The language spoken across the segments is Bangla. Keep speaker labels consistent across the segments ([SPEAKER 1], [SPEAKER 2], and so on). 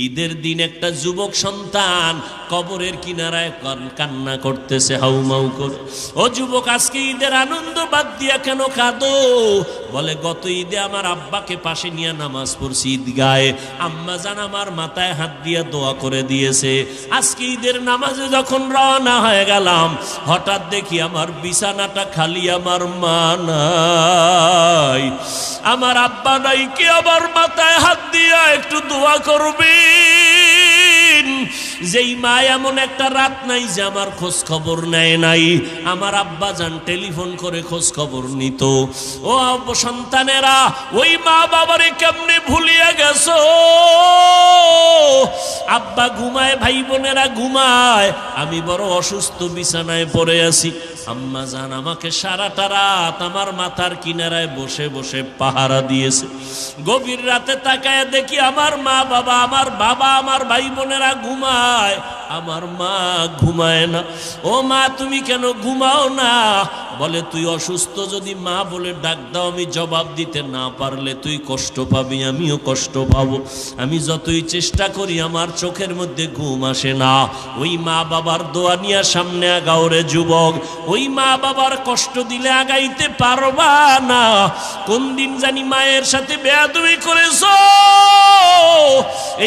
[SPEAKER 1] ঈদের দিন একটা যুবক সন্তান কবরের কিনারায় কান্না করতেছে হাউমাউ করে। ও যুবক, আজকে ঈদের আনন্দ বাদ দিয়া কেন কাঁদো? বলে, গত ঈদে আমার আব্বাকে পাশে নিয়ে নামাজ পড়ছি ঈদগাহে, আম্মা জান আমার মাথায় হাত দিয়ে দোয়া করে দিয়েছে। আজকে ঈদের নামাজে যখন রওনা হয়ে গেলাম, হঠাৎ দেখি আমার বিছানাটা খালি, আমার মা নাই, আমার আব্বা নাই। কে আমার মাথায় হাত দিয়া একটু দোয়া করবে? যেই মা এমন একটা রাত নাই যে আমার খোঁজ খবর নেয় নাই। আমার আব্বা জান টেলিফোন করে খোঁজ খবর নিত। ও সন্তানেরা, ওই মা বাবারে কেমনে ভুলিয়া গেছো? আব্বা ঘুমায়, ভাই বোনেরা ঘুমায়, আমি বড় অসুস্থ বিছানায় পড়ে আছি। আম্মা জান আমাকে সারাটা রাত আমার মাথার কিনারায় বসে বসে পাহারা দিয়েছে। গভীর রাতে তাকায় দেখি আমার মা বাবা, আমার বাবা, আমার ভাই বোনেরা ঘুমায়, আমার মা ঘুমায় না। ও মা, তুমি কেন ঘুমাও না? বলে, তুই অসুস্থ, যদি মা বলে ডাক দাও, আমি জবাব দিতে না পারলে তুই কষ্ট পাবি, আমিও কষ্ট পাবো। আমি যতই চেষ্টা করি আমার চোখের মধ্যে ঘুম আসে না। ওই মা বাবার দোয়া নিয়ে সামনে আগাও রে যুবক। ওই মা বাবার কষ্ট দিলে আগাইতে পারবা না। কোন দিন জানি মায়ের সাথে বেয়াদবি করেছো,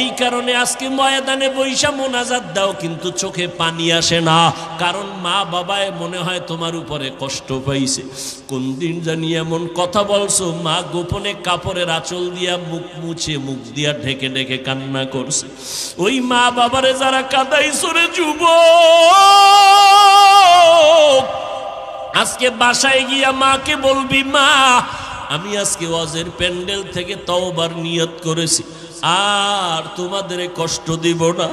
[SPEAKER 1] এই কারণে আজকে ময়দানে বৈশা মোনাজাত দাও, কিন্তু চোখে পানি আসে না, কারণ মা বাবায় মনে হয় তোমার উপরে কষ্ট পাইছে। কোন দিন জানি এমন কথা বলছো, মা গোপনে কাপড়ের আঁচল দিয়া মুখ মুছে, মুখ দিয়া ঢেকে ঢেকে কান্না করছে। ওই মা বাবারে যারা কাঁদাইছো রে যুবক, আজকে বাসায় গিয়া মাকে বলবি, মা আমি আজকে ওয়াজের প্যান্ডেল থেকে তওবার নিয়ত করেছি, আর তোমাদের কষ্ট দিব না।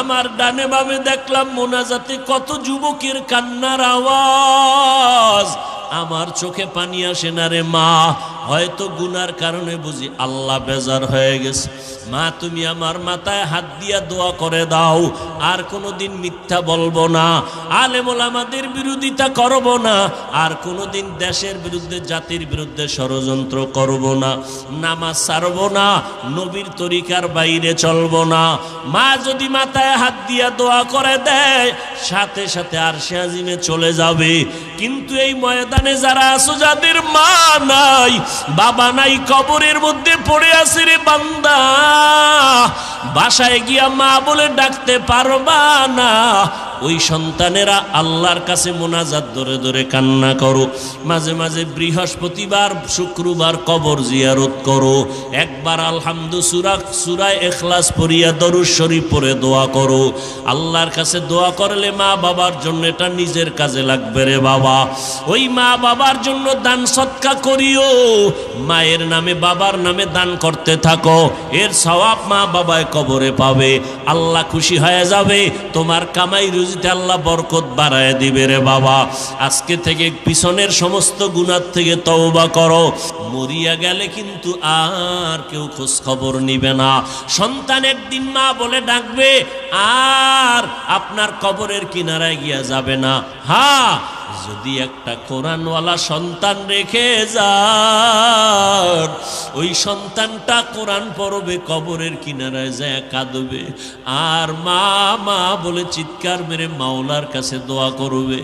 [SPEAKER 1] আমার ডানে বামে দেখলাম মোনাজাতে কত যুবকের কান্নার আওয়াজ, আমার চোখে পানি আসে না রে মা। হয়তো গুনার কারণে বুঝি আল্লাহ বেজার হয়ে গেছে। মা, তুমি আমার মাথায় হাত দিয়া দোয়া করে দাও, আর কোনোদিন মিথ্যা বলবো না, আলেম ওলামাদের বিরোধিতা করব না, আর কোনোদিন দেশের বিরুদ্ধে, জাতির বিরুদ্ধে ষড়যন্ত্র করব না, নামাজ ছাড়ব না, নবীর তরিকার বাইরে চলব না। মা যদি মাথায় হাত দিয়া দোয়া করে দেয়, সাথে সাথে আরশে আজিমে চলে যাবে। কিন্তু এই ময়দানে যারা আছো, যাদের মা নাই, বাবা নাই, কবরের মধ্যে পড়ে আছে রে বান্দা, বাসায় গিয়া মা বলে ডাকতে পারবা না। ওই সন্তানেরা আল্লাহর কাছে মোনাজাত ধরে ধরে কান্না করো। মাঝে মাঝে বৃহস্পতিবার, শুক্রবার কবর জিয়ারত করো। একবার সূরা ইখলাস পড়িয়া দরুদ শরীফ পড়ে দোয়া করো। আল্লাহর কাছে দোয়া করলে মা বাবার জন্য এটা নিজের কাজে লাগবে রে বাবা। ওই মা বাবার জন্য দান সদকা করিও, মায়ের নামে বাবার নামে দান করতে থাকো, এর সওয়াব মা বাবায় কবরে পাবে। আল্লাহ খুশি হয়ে যাবে, তোমার কামাই রুজিতে আল্লাহ বরকত বাড়ায় দিবে রে বাবা। আজকে থেকে পিছনের সমস্ত গুনাহ থেকে তওবা করো। মরিয়া গেলে কিন্তু আর কেউ খোঁজ খবর নিবে না। সন্তান একদিন মা বলে ডাকবে, আর আপনার কবরের কিনারায় গিয়া যাবে না। হ্যাঁ, যদি একটা কোরআনওয়ালা সন্তান রেখে যান, ওই সন্তানটা কোরআন পড়বে, কবরের কিনারায় যায় কাঁদবে, আর মা মা বলে চিৎকার মেরে মাওলার কাছে দোয়া করবে,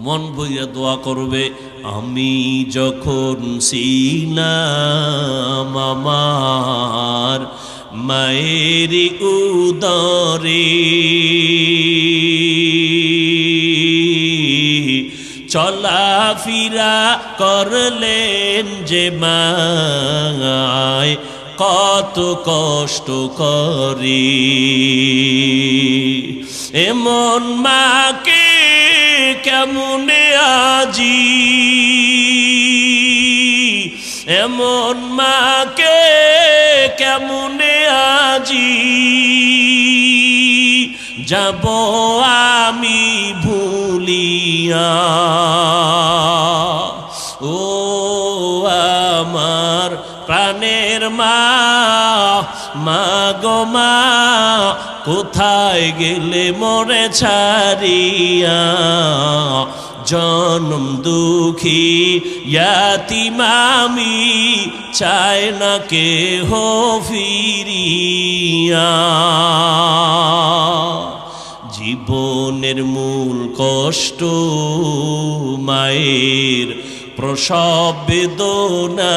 [SPEAKER 1] মন ভইরা দোয়া করবে। আমি যখন ছিলাম আমার মায়ের উদরে, চলাফেরা করলেন যে মায়, কত কষ্ট করে। এমন মাকে কেমনে আজি, এমন মাকে কেমনে আজি যাব আমি ভুলিয়া। ও আমার প্রাণের মা, মা গো মা, কোথায় গেলে মোরে ছাড়িয়া, জনম দুঃখী ইয়াতিম আমি, চায় না কেহ ফিরিয়া। জীবনের মূল কষ্ট মায়ের প্রসব বেদনা,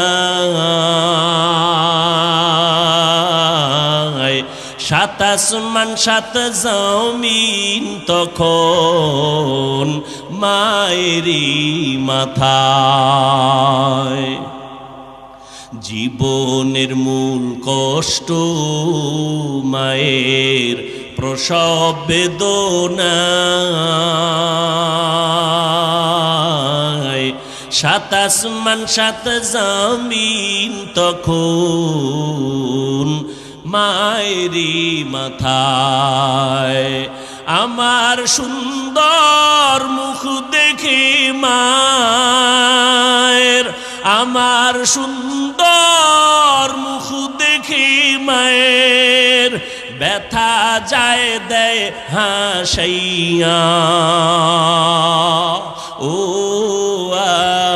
[SPEAKER 1] সাত আসমান সাত জমিন তখন মায়েরই মাথায়। জীবনের মূল কষ্ট মায়ের প্রসব বেদনা, সাত আসমান সাত জমিন তখন মায়েরই মাথায়। আমার সুন্দর মুখ দেখে মায়ের, আমার সুন্দর মুখ দেখে মায়ের ব্যথা যায় দেয় হাসাইয়া। ও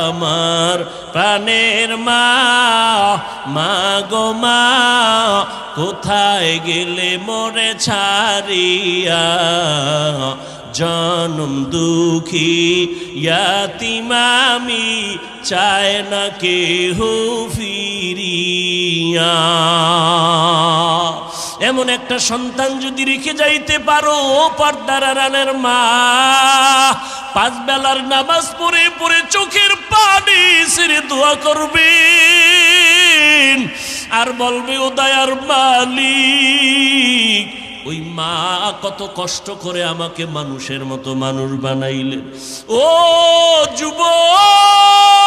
[SPEAKER 1] আমার প্রাণের মা, মা গো মা, কোথায় গেলে মোরে ছাড়িয়া। জনম দুঃখী ইয়াতিম আমি, চায় না কেহ ফিরিয়া। এমন একটা সন্তান যদি রেখে যাইতে পারো পর্দার আড়ালের মা, পাঁচ বেলার নামাজ পড়ে পড়ে চোখের পানি ছেড়ে দোয়া করবেন আর বলবে ও দয়ার মালিক, ওই মা কত কষ্ট করে আমাকে মানুষের মতো মানুষ বানাইলেন। ও যুবক,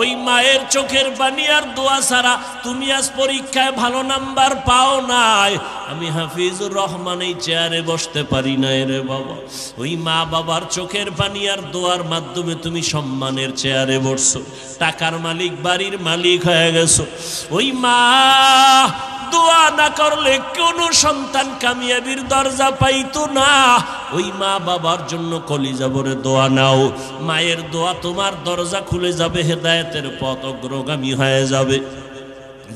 [SPEAKER 1] ওই মায়ের চোখের পানি আর দোয়া ছাড়া তুমি আজ পরীক্ষায় ভালো নাম্বার পাও নাই। আমি হাফিজুর রহমান এই চেয়ারে বসতে পারি না রে বাবা। ওই মা বাবার চোখের পানি আর দোয়ার মাধ্যমে তুমি সম্মানের চেয়ারে বসছো, টাকার মালিক, বাড়ির মালিক হয়ে গেছো। ওই মা দোয়া না করলে কোনো সন্তান কামিয়াবির দরজা পাইতো না। ওই মা বাবার জন্য কলিজা ভরে দোয়া নাও। মায়ের দোয়া তোমার দরজা খুলে যাবে, হেদায়েতের পথ অগ্রগামী হয়ে যাবে।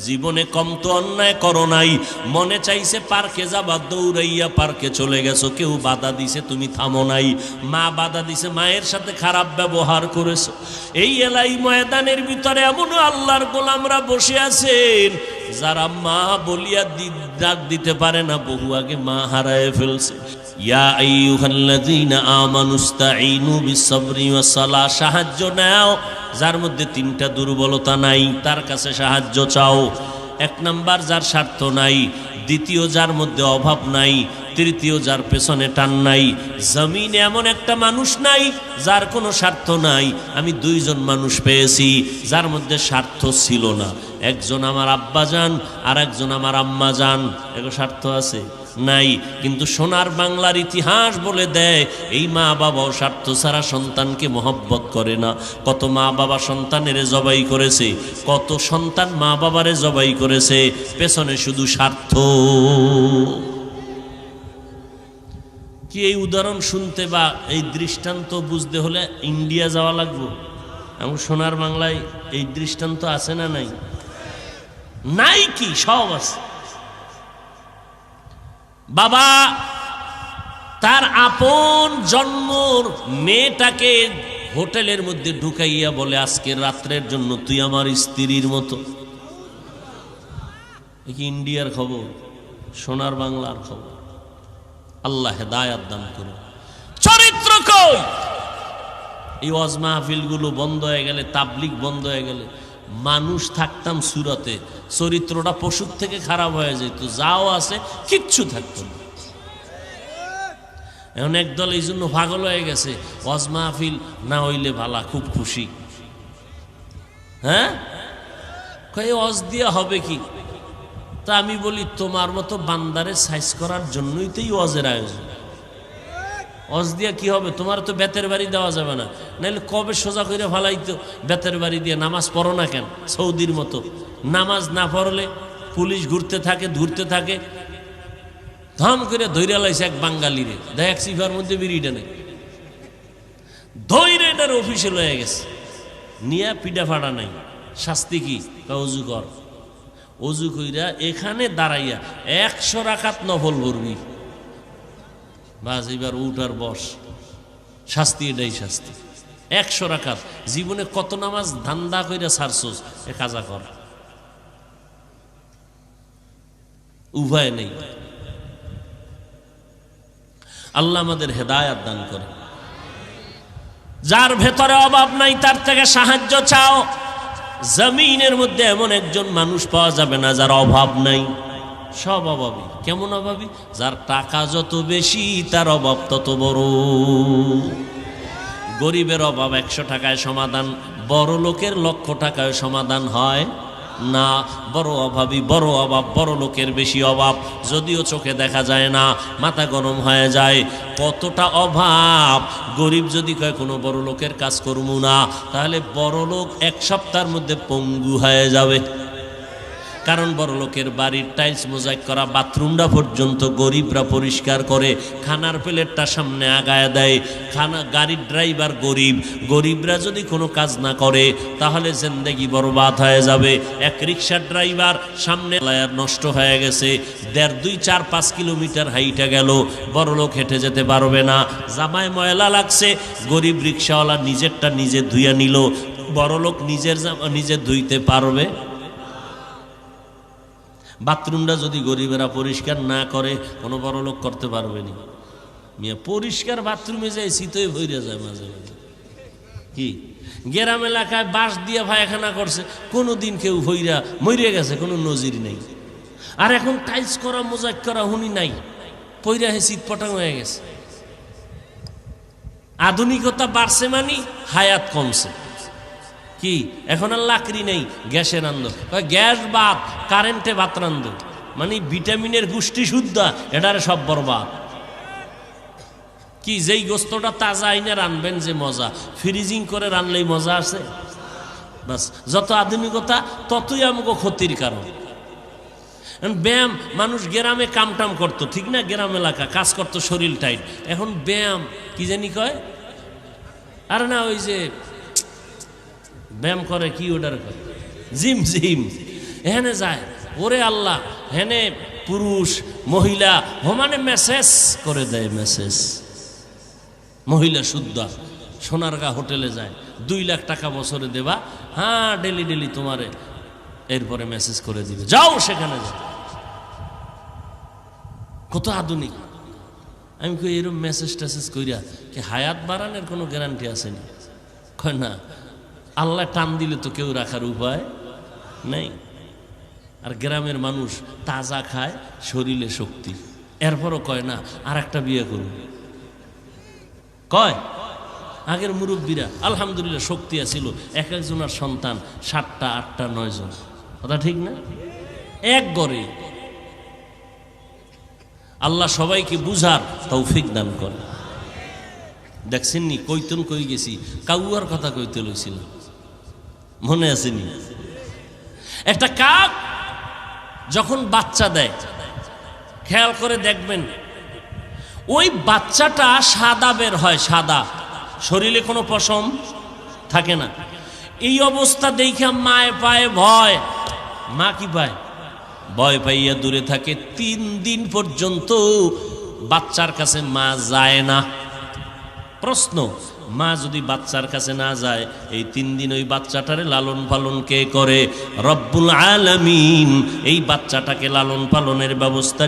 [SPEAKER 1] জীবনে কম তো অন্যায় করো নাই, মনে চাইছে পার্কে যাবা, দৌড়াইয়া পার্কে চলে গেছো, কেউ বাধা দিছে তুমি থামো নাই। মা বাধা দিছে, মায়ের সাথে খারাপ ব্যবহার করেছো। এই এলাই ময়দানের ভিতরে এমন আল্লাহর গোলামরা বসে আছেন যারা মা বলিয়া ডাক দিতে পারে না, বহু আগে মা হারায় ফেলছে। ইয়া আইয়ুহাল্লাযীনা আমানুস্তাঈনু বিস-সাবরি ওয়াস-সালাহ, সাহায্য নাও যার মধ্যে তিনটা দুর্বলতা নাই, তার কাছে সাহায্য চাও। এক নাম্বার যার স্বার্থ নাই, দ্বিতীয় যার মধ্যে অভাব নাই, তৃতীয় যার পেছনে টান নাই। জমিনে এমন একটা মানুষ নাই যার কোনো স্বার্থ নাই। আমি দুইজন মানুষ পেয়েছি যার মধ্যে স্বার্থ ছিল না। একজন আমার আব্বা জান আর একজন আমার আম্মা জান। এগো স্বার্থ আছে নাই, কিন্তু সোনার বাংলার ইতিহাস বলে দেয় এই মা বাবাও স্বার্থ ছাড়া সন্তানকে মহব্বত করে না। কত মা বাবা সন্তানের জবাই করেছে, কত সন্তান মা বাবারে জবাই করেছে, পেছনে শুধু স্বার্থ। কি এই উদাহরণ শুনতে বা এই দৃষ্টান্ত বুঝতে হলে ইন্ডিয়া যাওয়া লাগবে? এবং সোনার বাংলায় এই দৃষ্টান্ত আছে না নাই? নাই কি? সব আছে। বাবা তার আপন জন্মর মেয়েটাকে হোটেলের মধ্যে ঢুকাইয়া বলে, আজকে রাত্রের জন্য তুই আমার স্ত্রীর মতো। কি ইন্ডিয়ার খবর? সোনার বাংলার খবর। আল্লাহ হেদায়াত দান করুন। চরিত্র কই? এই ওয়াজ মাহফিল গুলো বন্ধ হয়ে গেলে, তাবলিগ বন্ধ হয়ে গেলে, মানুষ থাকতাম সুরতে, চরিত্রটা পশুর থেকে খারাপ হয়ে যেত। যাও আছে কিচ্ছু থাকতো না। এখন একদল এই জন্য পাগল হয়ে গেছে, ওয়াজ মাহফিল না হইলে ভালা, খুব খুশি। হ্যাঁ, কই ওয়াজ দিয়া হবে কি? তা আমি বলি, তোমার মতো বান্দারে সাইজ করার জন্যই তো এই ওয়াজের আয়োজন। ওয়াজ দিয়া কি হবে? তোমার তো বেতের বাড়ি দেওয়া যাবে না, নাহলে কবে সোজা করে ফালাইতো। বেতের বাড়ি দিয়ে নামাজ পড়ো না কেন? সৌদির মতো নামাজ না পড়লে পুলিশ ঘুরতে থাকে, ধাম করে ধৈর্য লাইছে এক বাঙালিরে, দেখ সিফার মধ্যে বিড়িটা নেই, ধৈর্য এটার অফিসে লয়ে গেছে, নিয়া পিঠা ফাটা নাই। শাস্তি কি? অজু কর। অজু কইরা এখানে দাঁড়াইয়া 100 রাকাত নফল পড়বি, বাস এবার উঠার বস। শাস্তি এটাই শাস্তি। 100 রাকাত। জীবনে কত নামাজ ধান্দা কইরা ছাড়ছস, এ কাজা কর। উভয় নেই। আল্লাহ আমাদের হেদায়াত দান করে। যার ভেতরে অভাব নাই তার থেকে সাহায্য চাও। জমিনের মধ্যে এমন একজন মানুষ পাওয়া যাবে না যার অভাব নাই। সব অভাবী। কেমন অভাবী? যার টাকা যত বেশি তার অভাব তত বড়। গরিবের অভাব 100 টাকায় সমাধান, বড় লোকের 1,00,000 টাকায় সমাধান হয় না। বড় অভাবী, বড় অভাব, বড় লোকের বেশি অভাব। যদিও চোখে দেখা যায় না, মাথা গরম হয়ে যায়। কতটা অভাব! গরিব যদি কয় কোনো বড় লোকের কাজ করবো না, তাহলে বড় লোক 1 সপ্তাহের মধ্যে পঙ্গু হয়ে যাবে। কারণ বড় লোকের বাড়ির টাইলস মোজাইক করা বাথরুমটা পর্যন্ত গরিবরা পরিষ্কার করে, খানার প্লেটটা সামনে আগায় দেয়। গাড়ির ড্রাইভার গরিব, গরিবরা যদি কোনো কাজ না করে তাহলে জিন্দেগি বরবাদ হয়ে যাবে। এক রিক্সার ড্রাইভার সামনে লায়ার নষ্ট হয়ে গেছে, 1.5, 2, 4, 5 কিলোমিটার হাইটা গেল, বড় লোক হেঁটে যেতে পারবে না। জামায় ময়লা লাগছে, গরিব রিক্সাওয়ালা নিজেরটা নিজে ধুইয়া নিল, বড় লোক নিজের জামা নিজে ধুইতে পারবে? বাথরুমটা যদি গরিবেরা পরিষ্কার না করে কোনো বড় লোক করতে পারবে না। মিয়া পরিষ্কার বাথরুমে যাই শীতই ভইরা যায় মাঝে মাঝে। কি গ্রাম এলাকায় বাঁশ দিয়ে পায়খানা করছে, কোনো দিন কেউ ভইরা মরিয়া গেছে, কোনো নজির নেই। আর এখন টাইলস করা মোজাইক করা হুনি নাই, পইরা হে শীত পটাং হয়ে গেছে। আধুনিকতা বাড়ছে মানে হায়াত কমছে। কি এখন আর লাকড়ি নেই, গ্যাসে রান্ধো। গ্যাস বাদ, কারেন্টে ভাত রান্ধো, মানে ভিটামিনের পুষ্টি শুদ্ধ, এটার সব বরবাদ। কি যেই গোস্তটা তাজা আইনে রানবেন যে মজা, ফ্রিজিং করে রানলেই মজা আছে? বাস, যত আধুনিকতা ততই আমাকে ক্ষতির কারণ। ব্যায়াম, মানুষ গ্রামে কামটাম করতো, ঠিক না? গ্রাম এলাকা কাজ করতো, শরীর টাইট। এখন ব্যায়াম কি জানি কয়, আর না ওই যে ব্যায়াম করে, কি ওটার করে, জিম। জিম এখানে যায়, ওরে আল্লাহ, হেনে পুরুষ মহিলা সমানে মেসেজ করে দেয়। মেসেজ মহিলা শুদ্ধ সোনারগাঁ হোটেলে যায়, 2 লাখ টাকা বছরে দেবা, হ্যাঁ ডেলি ডেলি তোমারে, এরপরে মেসেজ করে দিবে, যাও সেখানে যাও। কত আধুনিক! আমি কই এরকম মেসেজ টেসেজ কইরা কি হায়াত বাড়ানোর কোনো গ্যারান্টি আসেনি? কয় না, আল্লাহ টান দিলে তো কেউ রাখার উপায় নেই। আর গ্রামের মানুষ তাজা খায়, শরীরে শক্তি, এরপরও কয় না আর একটা বিয়ে করুন। কয় আগের মুরব্বীরা আলহামদুলিল্লাহ শক্তি আছিল, এক একজনের সন্তান 7টা 8টা 9 জন, কথা ঠিক না? এক গড়ে। আল্লাহ সবাইকে বুঝার তৌফিক দান করে। দেখছেন নি কইতন কই গেছি, কাউয়ার কথা কইতে লইছিল, মনে আসেনি? একটা কাক যখন বাচ্চা দেয়, খেয়াল করে দেখবেন ওই বাচ্চাটা সাদা বের হয়, সাদা, শরীরে কোনো পশম থাকে না। এই অবস্থা দেখে মায় পায় ভয়। মা কি পায়? ভয় পাইয়া দূরে থাকে। 3 দিন পর্যন্ত বাচ্চার কাছে মা যায় না। প্রশ্ন, মা যদি বাচ্চার কাছে না যায়, এই 3 দিন ওই বাচ্চাটারে লালন পালন কে করে? রব্বুল আলামিন এই বাচ্চাটাকে লালন পালনের ব্যবস্থা